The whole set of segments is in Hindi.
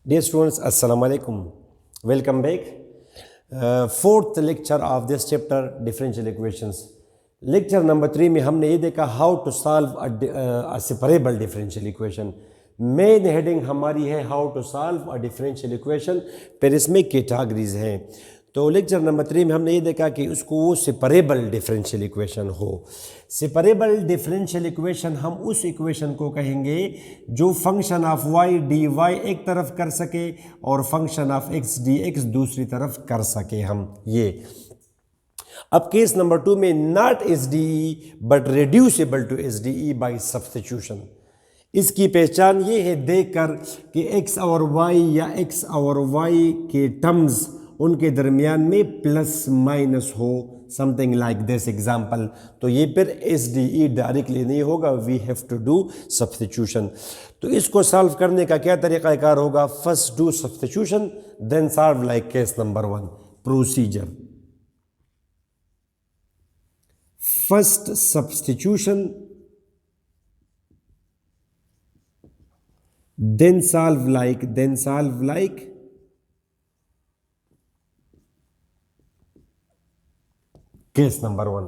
Dear students, Assalamu alaikum. Welcome back. Fourth lecture of this chapter, differential equations. Lecture number 3 में हमने ये देखा how to solve a separable differential equation. Main heading हमारी है how to solve a differential equation, फिर इसमें कैटेगरीज हैं. तो लेक्चर नंबर 3 में हमने ये देखा कि उसको वो सेपरेबल डिफरेंशियल इक्वेशन हो. सेपरेबल डिफरेंशियल इक्वेशन हम उस इक्वेशन को कहेंगे जो function of y d y एक तरफ कर सके और function of x d x दूसरी तरफ कर सके. हम ये अब केस नंबर 2 में not S D E but reducible to S D E by substitution. इसकी पहचान ये है देखकर कि एक्स और वाई या एक्स और वाई के टर्म्स उनके दरमियान में प्लस माइनस हो, समथिंग लाइक दिस एग्जाम्पल. तो ये फिर एस डी ई डायरेक्टली नहीं होगा, we have to do substitution. तो इसको सॉल्व करने का क्या तरीक़ाकार होगा? First do substitution then solve like case number 1. Procedure: first substitution then solve like case number 1.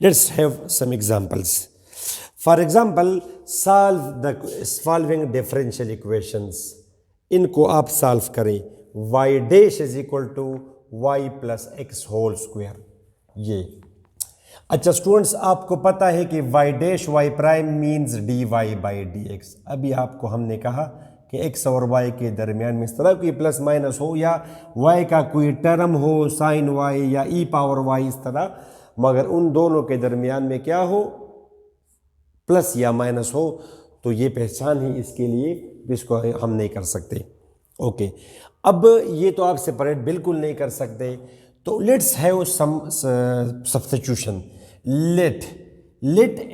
Let's have some examples. For example, solve the following differential equations. इनको आप सॉल्व करें. y dash is equal to y plus x whole square. ये अच्छा स्टूडेंट्स, आपको पता है कि y dash y prime means dy by D x. अभी आपको हमने कहा कि x और y के दरमियान में इस तरह की प्लस माइनस हो या y का कोई टर्म हो साइन y या e पावर y इस तरह, मगर उन दोनों के दरमियान में क्या हो? प्लस या माइनस हो. तो ये पहचान ही इसके लिए, जिसको हम नहीं कर सकते. ओके, अब ये तो आप सेपरेट बिल्कुल नहीं कर सकते. तो let's have some substitution. Let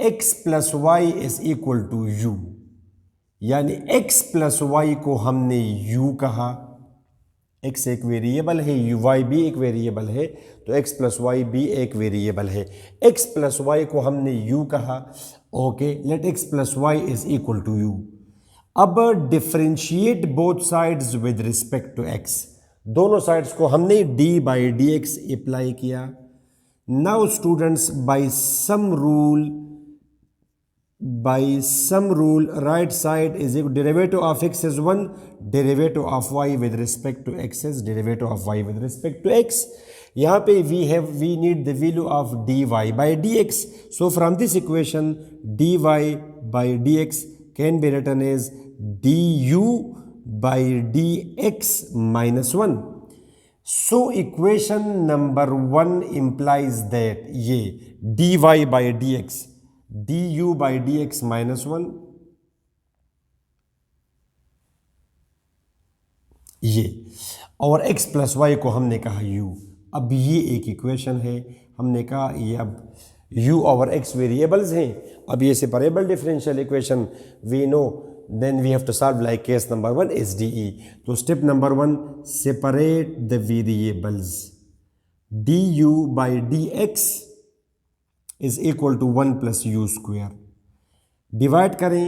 x plus Y is equal to u, यानी x प्लस वाई को हमने u कहा. x एक वेरिएबल है, y भी एक वेरिएबल है, तो x प्लस वाई भी एक वेरिएबल है. x प्लस वाई को हमने u कहा. Okay, let x plus Y is equal to U. अब differentiate both sides with respect to x. दोनों साइड्स को हमने d by D X apply किया. Now students, by sum rule right side is derivative of x is 1, derivative of y with respect to x is derivative of y with respect to x. यहाँ पे we need the value of dy by D x. So from this equation dy by D x can be written as du by dx minus 1. So equation number 1 implies that ये dy by dx du by dx minus 1, ये और x प्लस वाई को हमने कहा u. अब ये एक इक्वेशन है. हमने कहा ये अब u और x वेरिएबल्स हैं. अब ये separable differential equation we know, then we have to solve like case number 1 SDE. तो step number 1, separate the variables. du by dx is equal to 1 plus u square. Divide करें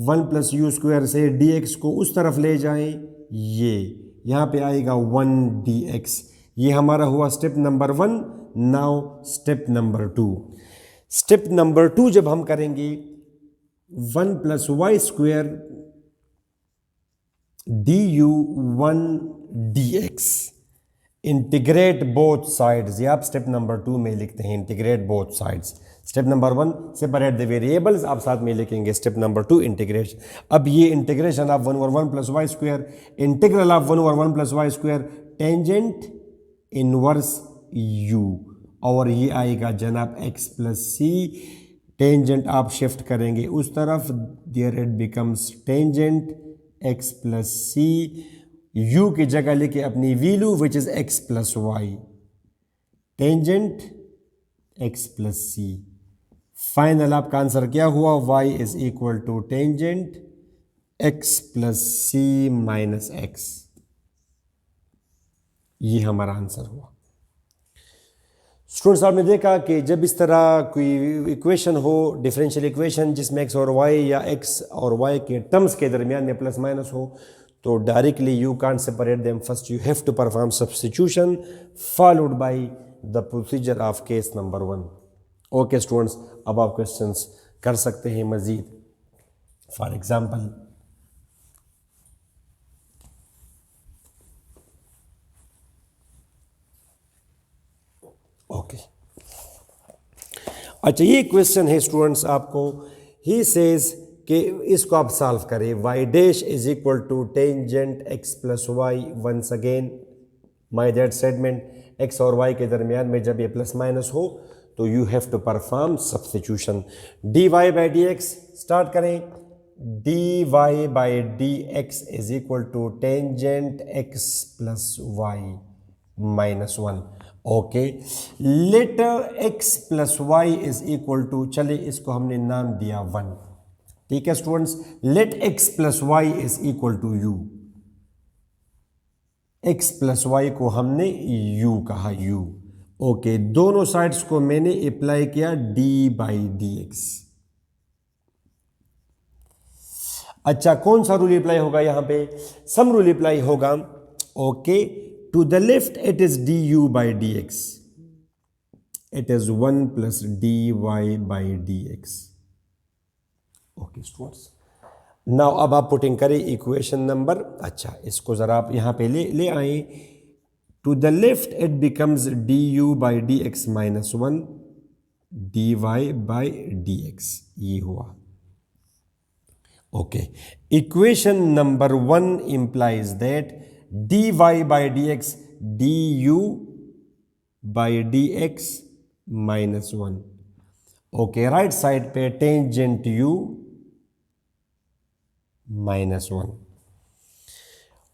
1 plus u square से dx को उस तरफ ले जाएं, ये यहाँ पे आएगा 1 dx. ये हमारा हुआ step number 1. Now step number 2. Step number 2 जब हम करेंगे 1 plus y square du 1 dx. Integrate both sides. ये आप स्टेप नंबर 2 में लिखते हैं, integrate both sides. Step number 1 separate the variables, आप साथ में लिखेंगे स्टेप नंबर 2 इंटीग्रेशन. अब ये integration of 1 over 1 plus y square, integral of 1 over 1 plus y square, tangent inverse u, और ये आएगा जनाब x प्लस सी. टेंजेंट आप शिफ्ट करेंगे उस तरफ, there it becomes tangent x plus c. u की जगह लेके अपनी value which is x plus y, tangent x plus c. Final आपका आंसर क्या हुआ? y is equal to tangent x plus C minus x. ये हमारा आंसर हुआ. स्टूडेंट्स आपने देखा कि जब इस तरह कोई इक्वेशन हो, डिफरेंशियल इक्वेशन जिसमें एक्स और वाई या एक्स और वाई के टर्म्स के दरमियान में प्लस माइनस हो, तो directly you can't separate them. First you have to perform substitution followed by the procedure of case number 1. Okay students, अब आप क्वेश्चंस कर सकते हैं मजीद. फॉर एग्जांपल ओके अच्छा, ये क्वेश्चन है स्टूडेंट्स आपको. ही सेज कि इसको आप सॉल्व करें. Y dash is equal to tangent X plus Y. Once again my that segment X और वाई के दरमियान में जब ये प्लस माइनस हो तो you have to perform substitution. D Y by D X start करें. D Y by D x is equal to tangent X plus Y minus 1. Okay, let x plus Y is equal to, चलिए इसको हमने नाम दिया 1. ठीक है students, let x plus Y is equal to u. X plus y को हमने यू कहा, यू. ओके, दोनों साइड्स को मैंने अप्लाई किया डी बाई डी एक्स. अच्छा, कौन सा रूल अप्लाई होगा यहां पे? सम रूल अप्लाई होगा. Okay, to the left it is du by dx. It is 1 plus dy by dx. Okay students. Now अब आप पुटिंग करें इक्वेशन नंबर. अच्छा, इसको ज़रा आप यहाँ पे ले आए. To the left it becomes du by dx minus 1 dy by dx. ये हुआ. Okay. Equation number 1 implies that dy by dx du by dx minus 1. Okay, right side पे टेंजेंट u माइनस 1.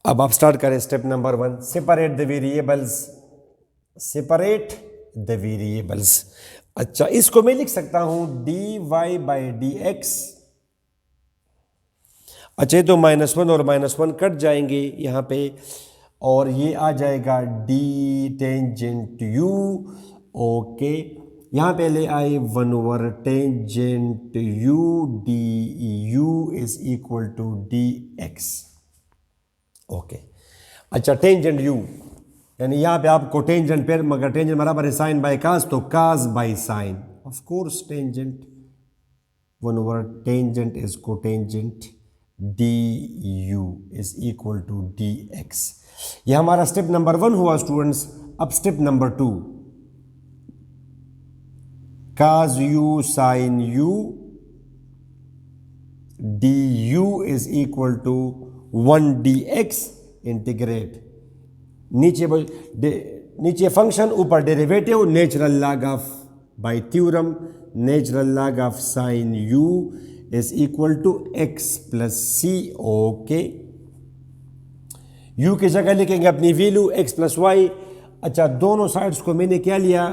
अब आप स्टार्ट करें step number 1. Separate the variables. Separate the variables. अच्छा, इसको मैं लिख सकता हूं dy बाई डी एक्स. अच्छा, तो -1 और -1 कट जाएंगे यहाँ पे और ये आ जाएगा डी टेंजेंट यू. ओके, यहाँ पे ले आए 1 over tangent u d u is equal to d x. Okay, अच्छा, टेंजेंट यू यानी यहाँ पे आपको टेंजेंट पे, मगर टेंजेंट बराबर है साइन बाय कास, तो cos by sine. Of course tangent 1 over tangent is cotangent du is equal to dx. यह हमारा स्टेप नंबर 1 हुआ स्टूडेंट्स. अब step number 2, cos u sin u du is equal to 1 dx. Integrate. नीचे फंक्शन, ऊपर derivative. Natural log of bye theorem, natural log of sine u is equal to x plus c. Okay, u की जगह लिखेंगे अपनी वैल्यू x plus y. अच्छा, दोनों साइड्स को मैंने क्या लिया?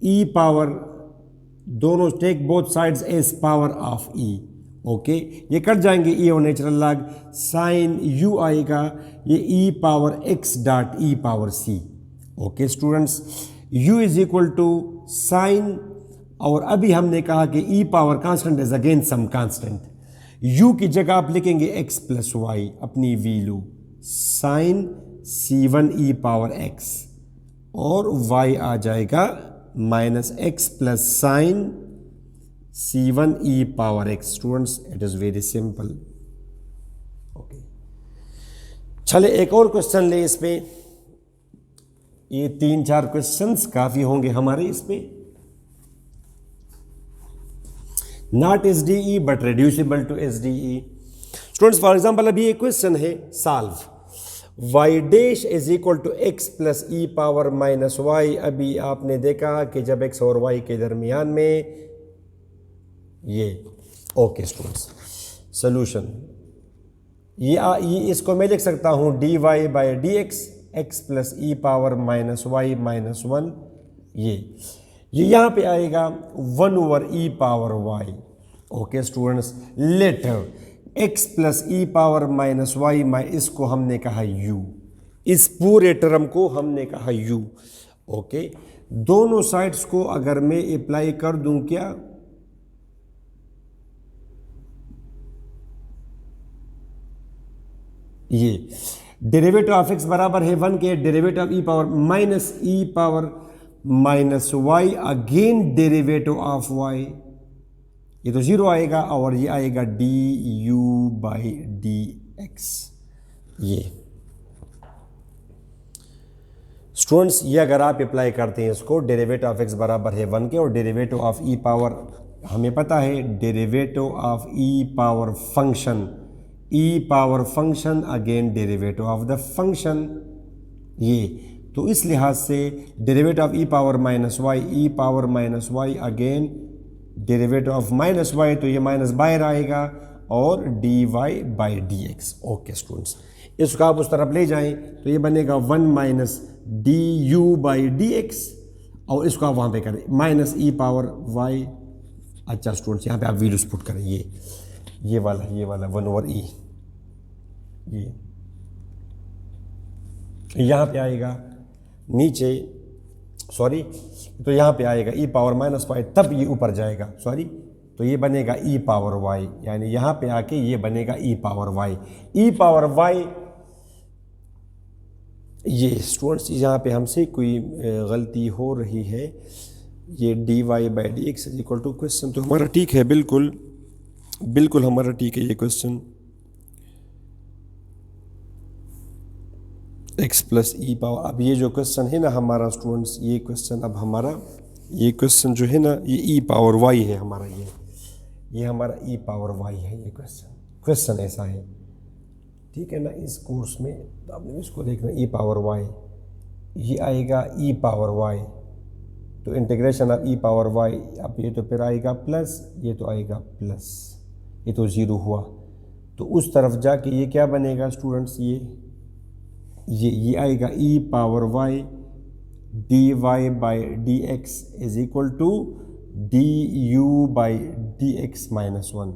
e power. दोनों take both sides as power of e. Okay, ये कट जाएंगे e और नेचुरल लॉग. साइन u आएगा ये e power x dot e power c. Okay students, u is equal to sine, और अभी हमने कहा कि e power constant is again some constant. u की जगह आप लिखेंगे x प्लस वाई अपनी value sine c1 e power x, और y आ जाएगा minus x plus sign c1 e power x. Students, it is very simple. Okay, चले एक और क्वेश्चन ले इस पे. ये 3-4 क्वेश्चंस काफी होंगे हमारे इस पे. Not S D E but reducible to S D E. Students, for example अभी एक क्वेश्चन है solve y dash is equal to x plus e power minus y. अभी आपने देखा कि जब एक्स और वाई के दरमियान में ये. ओके स्टूडेंट्स, सोल्यूशन ये इसको मैं लिख सकता हूँ d Y by D x x plus e power minus y minus 1. ये यहाँ पे आएगा 1 over e power y. Okay students, later x plus e power minus y, इसको हमने कहा u. इस पूरे टर्म को हमने कहा u. ओके, दोनों साइड्स को अगर मैं अप्लाई कर दूं क्या, ये डेरिवेटिव ऑफ एक्स बराबर है 1 के derivative of e power minus e power minus y again derivative of y, ये तो 0 आएगा और ये आएगा d u by D x. ये स्टूडेंट्स, ये अगर आप अप्लाई करते हैं इसको, डेरिवेटिव ऑफ एक्स बराबर है 1 के और डेरिवेटिव ऑफ ई पावर हमें पता है derivative of e power function, e power function again derivative of the function, ये तो इस लिहाज से derivative of e power minus y, e power minus y again derivative of minus y, तो ये माइनस बाहर आएगा और d Y by D x. Okay students, इसको आप उस तरफ ले जाएं तो ये बनेगा 1 minus D u by D x और इसको आप वहाँ पे करें माइनस ई पावर वाई। अच्छा स्टूडेंट्स, यहाँ पे आप वैल्यूज पुट करें, ये वाला 1 ओवर ई, ये यहाँ पे आएगा नीचे, सॉरी, तो यहाँ पे आएगा ई पावर माइनस वाई, तब ये ऊपर जाएगा, सॉरी, तो ये बनेगा ई पावर वाई, यानी यहाँ पे आके ये बनेगा e power y, e power y. ये स्टूडेंट्स, यहाँ पे हमसे कोई गलती हो रही है, ये d Y by D x is equal to, question तो हमारा ठीक है, बिल्कुल हमारा ठीक है ये question, x plus e power. अब ये जो क्वेश्चन है ना हमारा स्टूडेंट्स, ये क्वेश्चन अब हमारा, ये क्वेश्चन जो है ना, ये ई पावर वाई है हमारा, ये हमारा ई पावर वाई है, ये क्वेश्चन ऐसा है, ठीक है ना। इस कोर्स में तो आपने इसको देखना, ई पावर वाई, ये आएगा ई पावर वाई, तो integration of e power y, अब ये तो फिर आएगा प्लस, ये तो आएगा प्लस, ये तो 0 हुआ, तो उस तरफ जाके ये क्या बनेगा स्टूडेंट्स, ये आएगा e power y d Y by D x is equal to d u by D x minus 1।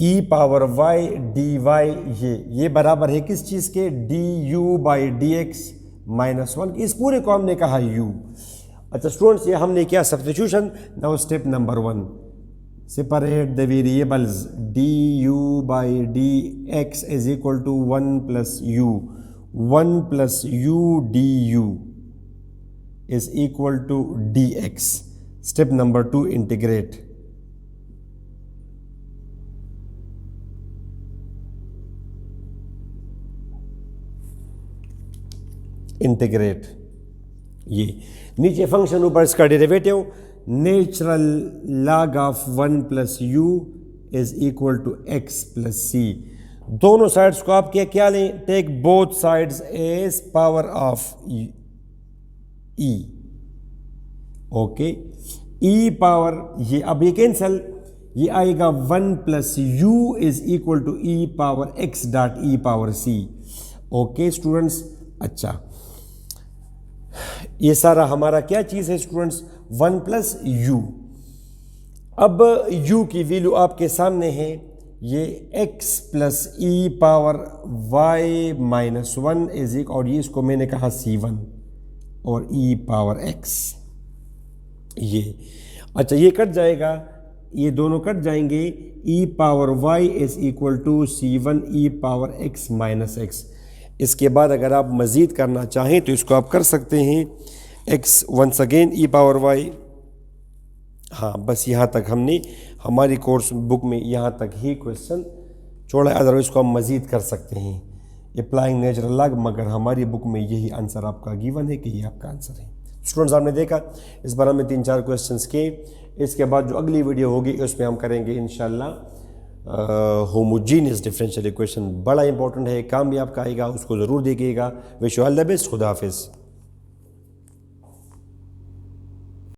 E power y d y ये बराबर है किस चीज़ के, d u by D x minus 1, इस पूरे को हमने कहा यू। अच्छा स्टूडेंट्स, ये हमने किया substitution. Now step number 1, separate the variables, d u by D x is equal to 1 plus u, 1 plus u d u is equal to d x. Step number 2, integrate, ये नीचे फंक्शन, ऊपर इसका derivative, natural log of 1 plus u is equal to x plus c. दोनों साइड्स को आप क्या लें, take both sides as power of e, okay, E power, ये अब ये कैंसल, ये आएगा 1 plus u is equal to e power x dot e power c. Okay students, अच्छा ये सारा हमारा क्या चीज़ है स्टूडेंट्स, 1 प्लस यू। अब u की वैल्यू आपके सामने है, ये x plus e power y minus 1 is equal, और ये इसको मैंने कहा c1 और e पावर x, ये अच्छा ये कट जाएगा, ये दोनों कट जाएंगे, e power y is equal to c1 e power x minus x। इसके बाद अगर आप मज़ीद करना चाहें तो इसको आप कर सकते हैं, x once again e power y। हाँ, बस यहाँ तक हमने हमारी कोर्स बुक में यहाँ तक ही क्वेश्चन छोड़ा है, अदरवाइज को हम मज़ीद कर सकते हैं अप्लाइंग नेचुरल लॉग, मगर हमारी बुक में यही आंसर आपका गिवन है कि ये आपका आंसर है। स्टूडेंट्स, आपने देखा इस बार हमें 3-4 क्वेश्चंस किए। इसके बाद जो अगली वीडियो होगी उसमें हम करेंगे इंशाल्लाह होमोजीनियस डिफरेंशियल इक्वेशन। बड़ा इंपॉर्टेंट है, काम भी आपका आएगा, उसको ज़रूर देखिएगा। Wish you all the best. खुदा हाफिज़।